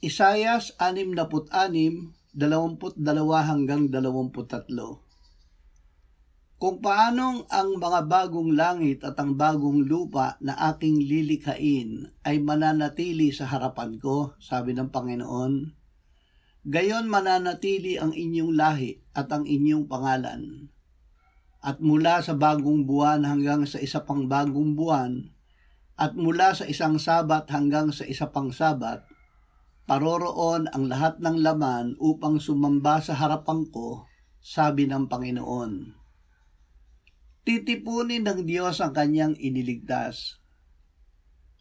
Isaias 66:22-23. Kung paanong ang mga bagong langit at ang bagong lupa na aking lilikhain ay mananatili sa harapan ko, sabi ng Panginoon, gayon mananatili ang inyong lahi at ang inyong pangalan. At mula sa bagong buwan hanggang sa isa pang bagong buwan, at mula sa isang sabat hanggang sa isa pang sabat, paroroon ang lahat ng laman upang sumamba sa harapan ko, sabi ng Panginoon. Titipunin ng Diyos ang kanyang iniligtas.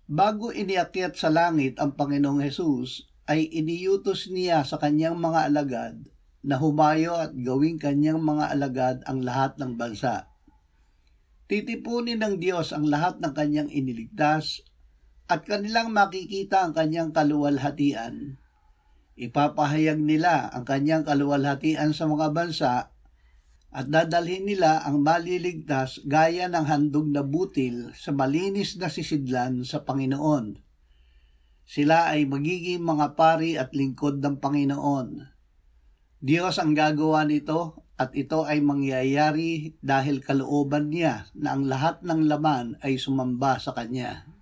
Bago iniakyat sa langit ang Panginoong Hesus, ay iniutos niya sa kanyang mga alagad na humayo at gawing kanyang mga alagad ang lahat ng bansa. Titipunin ng Diyos ang lahat ng kanyang iniligtas at kanilang makikita ang kanyang kaluwalhatian. Ipapahayag nila ang kanyang kaluwalhatian sa mga bansa at dadalhin nila ang maliligtas gaya ng handog na butil sa malinis na sisidlan sa Panginoon. Sila ay magiging mga pari at lingkod ng Panginoon. Diyos ang gagawa nito at ito ay mangyayari dahil kalooban niya na ang lahat ng laman ay sumamba sa Kanya.